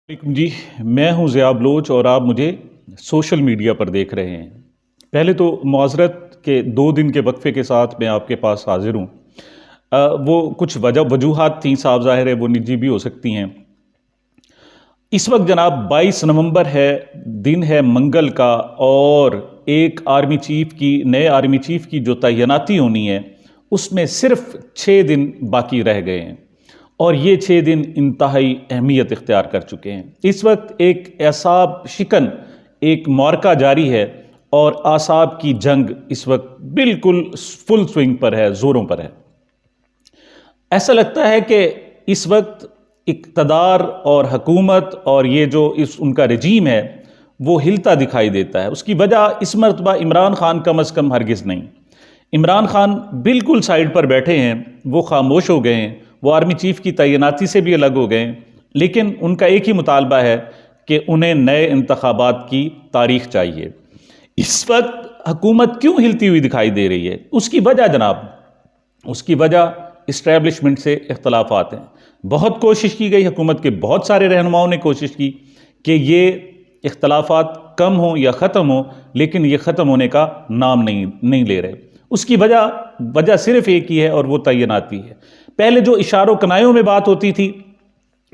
वालेकुम जी। मैं हूं ज़िया बलोच और आप मुझे सोशल मीडिया पर देख रहे हैं। पहले तो माज़रत के 2 दिन के वक्फे के साथ मैं आपके पास हाजिर हूं। वो कुछ वजूहात थी, साफ ज़ाहिर है वो निजी भी हो सकती हैं। इस वक्त जनाब 22 नवंबर है, दिन है मंगल का, और एक आर्मी चीफ की, नए आर्मी चीफ की जो तैनाती होनी है उसमें सिर्फ 6 दिन बाकी रह गए हैं और ये 6 दिन इंतहाई अहमियत इख्तियार कर चुके हैं। इस वक्त एक एसाब शिकन एक मार्का जारी है और आसाब की जंग इस वक्त बिल्कुल फुल स्विंग पर है, ज़ोरों पर है। ऐसा लगता है कि इस वक्त इक़्तिदार और हकूमत और ये जो इस उनका रजीम है वो हिलता दिखाई देता है। उसकी वजह इस मरतबा इमरान खान कम अज़ कम हरगिज़ नहीं। इमरान खान बिल्कुल साइड पर बैठे हैं, वो खामोश हो गए हैं, वो आर्मी चीफ की तैनाती से भी अलग हो गए हैं, लेकिन उनका एक ही मुतालबा है कि उन्हें नए इंतखाबात की तारीख चाहिए। इस वक्त हुकूमत क्यों हिलती हुई दिखाई दे रही है? उसकी वजह जनाब, उसकी वजह इस्टेब्लिशमेंट से इख्तलाफात हैं। बहुत कोशिश की गई, हुकूमत के बहुत सारे रहनुमाओं ने कोशिश की कि ये इख्तलाफात कम हों या ख़त्म हों, लेकिन ये ख़त्म होने का नाम नहीं ले रहे। उसकी वजह सिर्फ एक ही है और वो तैनाती है। पहले जो इशारों कनायों में बात होती थी,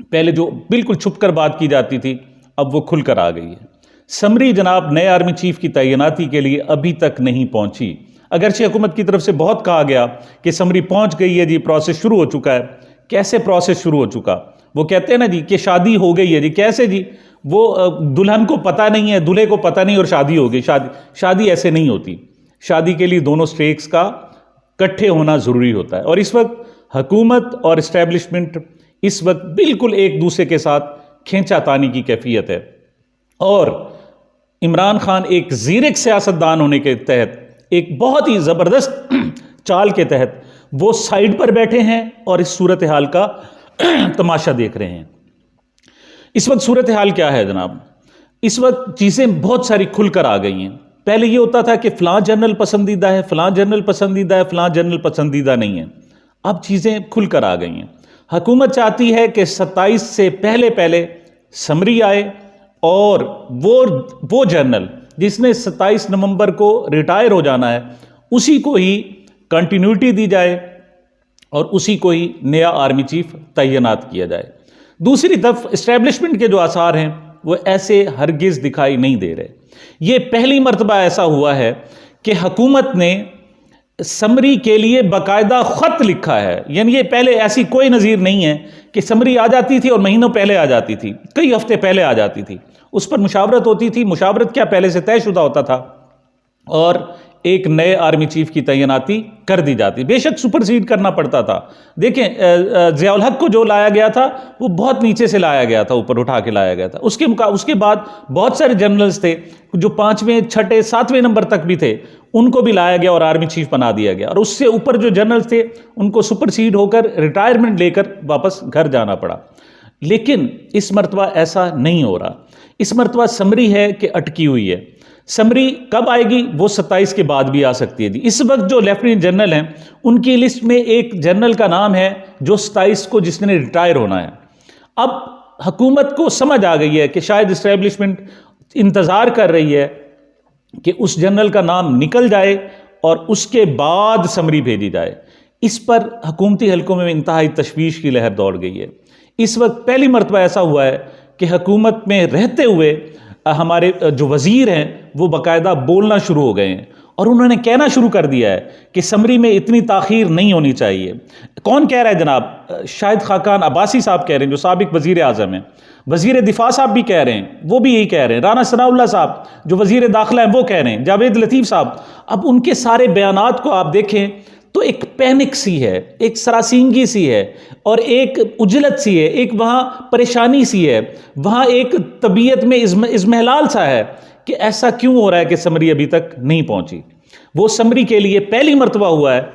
पहले जो बिल्कुल छुप कर बात की जाती थी, अब वो खुलकर आ गई है। समरी जनाब नए आर्मी चीफ की तैनाती के लिए अभी तक नहीं पहुंची। अगरचे हुकूमत की तरफ से बहुत कहा गया कि समरी पहुंच गई है जी, प्रोसेस शुरू हो चुका है। कैसे प्रोसेस शुरू हो चुका? वो कहते हैं ना जी कि शादी हो गई है जी। कैसे जी? वो दुल्हन को पता नहीं है, दूल्हे को पता नहीं और शादी हो गई। शादी ऐसे नहीं होती। शादी के लिए दोनों स्टेक्स का इकट्ठे होना ज़रूरी होता है। और इस वक्त हुकूमत और इस्टेब्लिशमेंट इस वक्त बिल्कुल एक दूसरे के साथ खींचातानी की कैफियत है। और इमरान खान एक ज़ीरक सियासतदान होने के तहत, एक बहुत ही ज़बरदस्त चाल के तहत वो साइड पर बैठे हैं और इस सूरत हाल का तमाशा देख रहे हैं। इस वक्त सूरत हाल क्या है जनाब? इस वक्त चीज़ें बहुत सारी खुलकर आ गई हैं। पहले ये होता था कि फ़लाँ जनरल पसंदीदा है, फ़लाँ जनरल पसंदीदा है, फ़लाँ जनरल पसंदीदा नहीं है। अब चीज़ें खुलकर आ गई हैं। हुकूमत चाहती है कि 27 से पहले पहले समरी आए और वो जनरल जिसने 27 नवंबर को रिटायर हो जाना है उसी को ही कंटिन्यूटी दी जाए और उसी को ही नया आर्मी चीफ तैनात किया जाए। दूसरी तरफ इस्टेब्लिशमेंट के जो आसार हैं वो ऐसे हरगिज़ दिखाई नहीं दे रहे। ये पहली मर्तबा ऐसा हुआ है कि हुकूमत ने समरी के लिए बाकायदा ख़त लिखा है। यानी ये पहले ऐसी कोई नज़ीर नहीं है कि समरी आ जाती थी और महीनों पहले आ जाती थी, कई हफ्ते पहले आ जाती थी। उस पर मुशावरत होती थी, मुशावरत क्या पहले से तयशुदा होता था और एक नए आर्मी चीफ की तैनाती कर दी जाती। बेशक सुपरसीड करना पड़ता था। देखें, ज़ियाउल हक को जो लाया गया था वो बहुत नीचे से लाया गया था, ऊपर उठा के लाया गया था। उसके बाद बहुत सारे जनरल्स थे जो 5वें, 6ठे, 7वें नंबर तक भी थे, उनको भी लाया गया और आर्मी चीफ बना दिया गया। और उससे ऊपर जो जनरल्स थे उनको सुपरसीड होकर रिटायरमेंट लेकर वापस घर जाना पड़ा। लेकिन इस मरतबा ऐसा नहीं हो रहा। इस मरतबा समरी है कि अटकी हुई है। समरी कब आएगी? वो 27 के बाद भी आ सकती है जी। इस वक्त जो लेफ्टिनेंट जनरल हैं उनकी लिस्ट में एक जनरल का नाम है जो 27 को जिसने रिटायर होना है। अब हुकूमत को समझ आ गई है कि शायद इस्टेब्लिशमेंट इंतज़ार कर रही है कि उस जनरल का नाम निकल जाए और उसके बाद समरी भेजी जाए। इस पर हुकूमती हलकों में इंतहाई तशवीश की लहर दौड़ गई है। इस वक्त पहली मरतबा ऐसा हुआ है कि हुकूमत में रहते हुए हमारे जो वज़ीर हैं वो बाकायदा बोलना शुरू हो गए हैं और उन्होंने कहना शुरू कर दिया है कि समरी में इतनी ताख़ीर नहीं होनी चाहिए। कौन कह रहा है जनाब? शाहिद खाकान अब्बासी साहब कह रहे हैं जो साबिक वज़ीर आज़म हैं। वज़ीर दिफा साहब भी कह रहे हैं, वो भी यही कह रहे हैं। राना सनाउल्लाह साहब जो वज़ीर दाखिला हैं वो कह रहे हैं। जावेद लतीफ़ साहब। अब उनके सारे बयानात को आप देखें तो एक पैनिक सी है, एक सरासिंगी सी है और एक उजलत सी है, एक वहाँ परेशानी सी है, वहाँ एक तबीयत में इज़्महलाल सा है कि ऐसा क्यों हो रहा है कि समरी अभी तक नहीं पहुँची। वो समरी के लिए पहली मरतबा हुआ है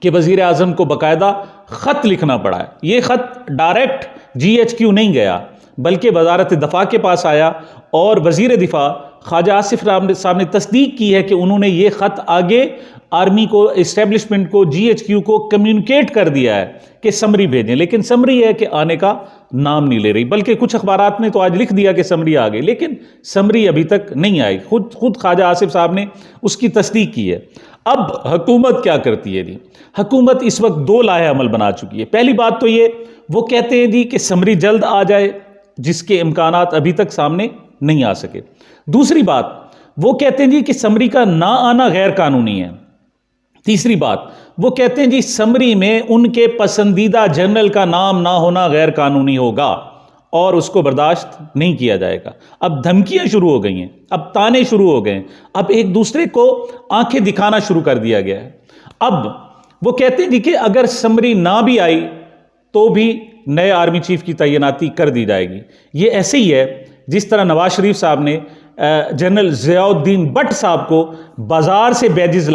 कि वज़ीर आज़म को बाकायदा ख़त लिखना पड़ा है। ये ख़त डायरेक्ट GHQ नहीं गया बल्कि वज़ारत दफ़ा के पास आया और वज़ीर दिफा ख्वाजा आसिफ साहब ने तस्दीक की है कि उन्होंने ये ख़त आगे आर्मी को, इस्टेब्लिशमेंट को, GHQ को कम्युनिकेट कर दिया है कि समरी भेजें, लेकिन समरी है कि आने का नाम नहीं ले रही। बल्कि कुछ अखबारात ने तो आज लिख दिया कि समरी आ गई, लेकिन समरी अभी तक नहीं आई। खुद ख्वाजा आसिफ साहब ने उसकी तस्दीक की है। अब हुकूमत क्या करती है जी? हुकूमत इस वक्त दो लाहे अमल बना चुकी है। पहली बात तो ये, वो कहते हैं जी कि समरी जल्द आ जाए, जिसके इम्कानात अभी तक सामने नहीं आ सके। दूसरी बात, वो कहते हैं जी कि समरी का ना आना गैर कानूनी है। तीसरी बात, वो कहते हैं जी समरी में उनके पसंदीदा जनरल का नाम ना होना गैर कानूनी होगा और उसको बर्दाश्त नहीं किया जाएगा। अब धमकियां शुरू हो गई हैं, अब ताने शुरू हो गए हैं, अब एक दूसरे को आंखें दिखाना शुरू कर दिया गया है। अब वो कहते हैं जी कि अगर समरी ना भी आई तो भी नए आर्मी चीफ की तैनाती कर दी जाएगी। ये ऐसे ही है जिस तरह नवाज शरीफ साहब ने जनरल ज़ियाउद्दीन भट्ट साहब को बाजार से बैजेस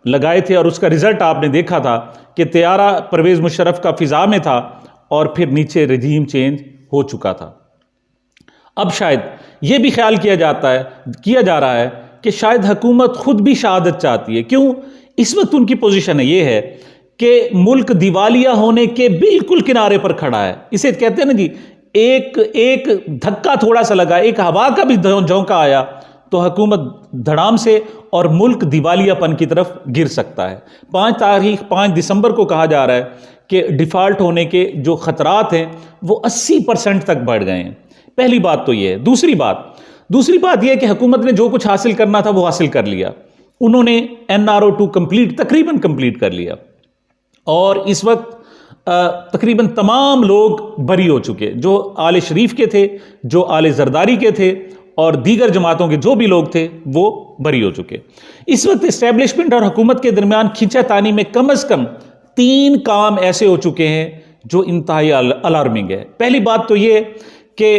लगाए थे और उसका रिजल्ट आपने देखा था कि तैयारा परवेज़ मुशर्रफ का फिजा में था और फिर नीचे रजीम चेंज हो चुका था। अब शायद यह भी ख्याल किया जा रहा है कि शायद हुकूमत खुद भी शहादत चाहती है। क्यों? इस वक्त उनकी पोजीशन है ये है कि मुल्क दिवालिया होने के बिल्कुल किनारे पर खड़ा है। इसे कहते हैं ना जी, एक धक्का थोड़ा सा लगा, एक हवा का भी झोंका आया तो हुकूमत धड़ाम से और मुल्क दिवालियापन की तरफ गिर सकता है। 5 दिसंबर को कहा जा रहा है कि डिफ़ॉल्ट होने के जो खतरात हैं वो 80% तक बढ़ गए हैं। पहली बात तो ये है। दूसरी बात यह है कि हुकूमत ने जो कुछ हासिल करना था वो हासिल कर लिया। उन्होंने NRO2 तकरीबन कंप्लीट कर लिया और इस वक्त तकरीबन तमाम लोग बरी हो चुके, जो आले शरीफ के थे, जो आले जरदारी के थे और दीगर जमातों के जो भी लोग थे वो बरी हो चुके। इस वक्त इस्टेब्लिशमेंट और हुकूमत के दरमियान खींचातानी में कम से कम 3 काम ऐसे हो चुके हैं जो इंतहाई अलार्मिंग है। पहली बात तो ये कि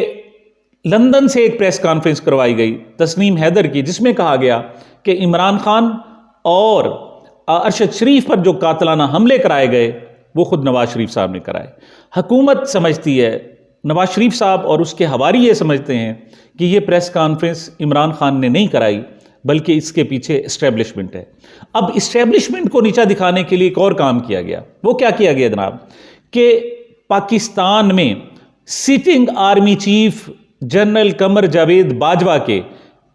लंदन से एक प्रेस कॉन्फ्रेंस करवाई गई तस्नीम हैदर की, जिसमें कहा गया कि इमरान खान और अरशद शरीफ पर जो कातलाना हमले कराए गए वो खुद नवाज शरीफ साहब ने कराए। हुकूमत समझती है, नवाज शरीफ साहब और उसके हवारी ये समझते हैं कि ये प्रेस कॉन्फ्रेंस इमरान खान ने नहीं कराई बल्कि इसके पीछे इस्टेब्लिशमेंट है। अब इस्टेब्लिशमेंट को नीचा दिखाने के लिए एक और काम किया गया। वो क्या किया गया जनाब? कि पाकिस्तान में sitting army chief general Qamar Javed Bajwa के,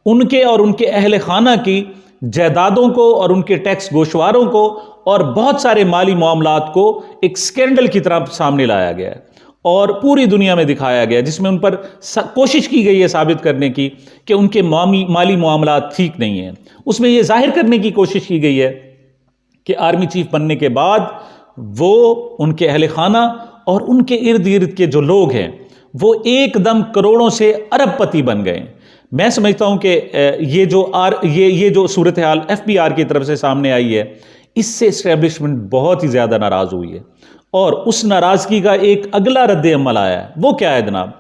उनके और उनके अहल खाना की जायदादों को और उनके टैक्स गोशवारों को और बहुत सारे माली मामलात को एक स्कैंडल की तरह सामने लाया गया है और पूरी दुनिया में दिखाया गया, जिसमें उन पर कोशिश की गई है साबित करने की कि उनके माली मामलात ठीक नहीं हैं। उसमें यह जाहिर करने की कोशिश की गई है कि आर्मी चीफ बनने के बाद वो, उनके अहल खाना और उनके इर्द गिर्द के जो लोग हैं वो एकदम करोड़ों से अरबपति बन गए। मैं समझता हूं कि ये जो सूरत हाल FBR की तरफ से सामने आई है, इससे इस्टेब्लिशमेंट बहुत ही ज़्यादा नाराज़ हुई है और उस नाराज़गी का एक अगला रद्द अमल आया है। वो क्या है जनाब?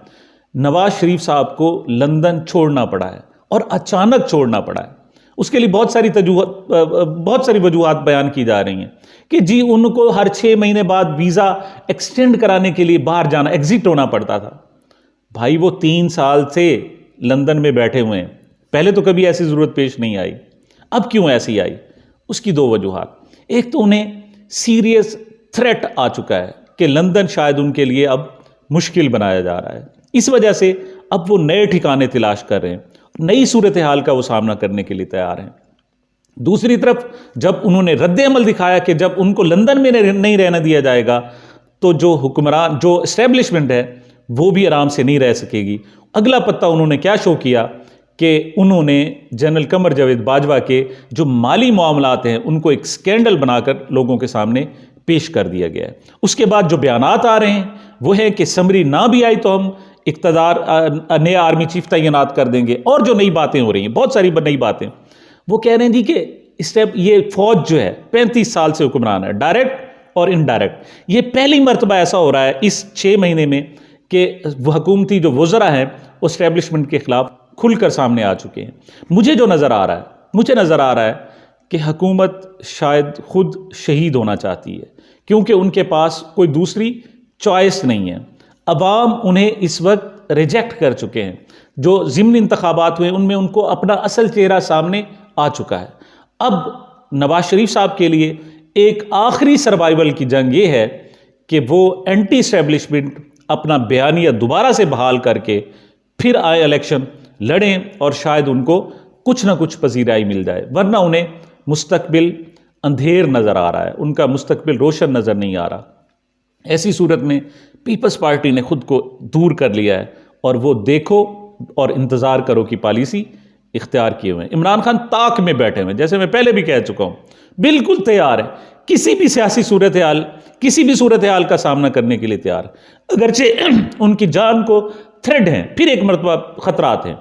नवाज शरीफ साहब को लंदन छोड़ना पड़ा है और अचानक छोड़ना पड़ा है। उसके लिए बहुत सारी वजूहात बयान की जा रही हैं कि जी उनको हर 6 महीने बाद वीज़ा एक्सटेंड कराने के लिए बाहर जाना, एग्जिट होना पड़ता था। भाई वो 3 साल से लंदन में बैठे हुए हैं, पहले तो कभी ऐसी ज़रूरत पेश नहीं आई, अब क्यों ऐसी आई? उसकी 2 वजूहात। एक तो उन्हें सीरियस थ्रेट आ चुका है कि लंदन शायद उनके लिए अब मुश्किल बनाया जा रहा है, इस वजह से अब वो नए ठिकाने तलाश कर रहे हैं, नई सूरत हाल का वो सामना करने के लिए तैयार हैं। दूसरी तरफ जब उन्होंने रद्द अमल दिखाया कि जब उनको लंदन में नहीं रहना दिया जाएगा तो जो हुक्मरान, जो इस्टेब्लिशमेंट है वो भी आराम से नहीं रह सकेगी। अगला पत्ता उन्होंने क्या शो किया कि उन्होंने जनरल कमर जावेद बाजवा के जो माली मामलात हैं उनको एक स्कैंडल बनाकर लोगों के सामने पेश कर दिया गया है। उसके बाद जो बयानात आ रहे हैं वो है कि समरी ना भी आई तो हम इक़्तिदार नया आर्मी चीफ तैनात कर देंगे। और जो नई बातें हो रही हैं, बहुत सारी नई बातें, वो कह रहे हैं जी कि ये फौज जो है 35 साल से हुक्मरान है, डायरेक्ट और इनडायरेक्ट। ये पहली मरतबा ऐसा हो रहा है इस 6 महीने में कि हुकूमती जो वज़रा हैं वो इस्टेब्लिशमेंट के खिलाफ खुलकर सामने आ चुके हैं। मुझे नज़र आ रहा है कि हुकूमत शायद खुद शहीद होना चाहती है, क्योंकि उनके पास कोई दूसरी चॉइस नहीं है। अवाम उन्हें इस वक्त रिजेक्ट कर चुके हैं। जो ज़िमनी इंतखाबात हुए उनमें उनको अपना असल चेहरा सामने आ चुका है। अब नवाज शरीफ साहब के लिए एक आखिरी सर्वाइवल की जंग ये है कि वो एंटी इस्टेब्लिशमेंट अपना बयानिया दोबारा से बहाल करके फिर आए, इलेक्शन लड़ें और शायद उनको कुछ ना कुछ पजीराई मिल जाए, वरना उन्हें मुस्तकबिल अंधेर नज़र आ रहा है, उनका मुस्तकबिल रोशन नज़र नहीं आ रहा। ऐसी सूरत में पीपल्स पार्टी ने खुद को दूर कर लिया है और वो देखो और इंतज़ार करो की पॉलिसी इख्तियार किए हुए हैं। इमरान खान ताक में बैठे हुए हैं, जैसे मैं पहले भी कह चुका हूँ, बिल्कुल तैयार है किसी भी सियासी सूरत हाल, किसी भी सूरत हाल का सामना करने के लिए तैयार। अगरचे उनकी जान को थ्रेड हैं, फिर एक मरतबा खतरात हैं,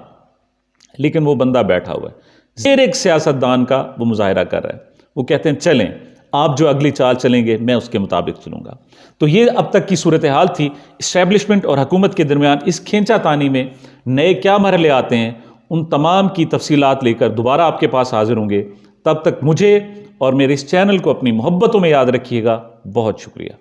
लेकिन वो बंदा बैठा हुआ है, ज़ेर एक सियासतदान का वो मुजाहरा कर रहा है। वो कहते हैं चलें, आप जो अगली चाल चलेंगे मैं उसके मुताबिक चलूँगा। तो ये अब तक की सूरत हाल थी। इस्टेब्लिशमेंट और हुकूमत के दरमियान इस खींचातानी में नए क्या मरहले आते हैं, उन तमाम की तफसीलात लेकर दोबारा आपके पास हाजिर होंगे। तब तक मुझे और मेरे इस चैनल को अपनी मोहब्बतों में याद रखिएगा। बहुत शुक्रिया।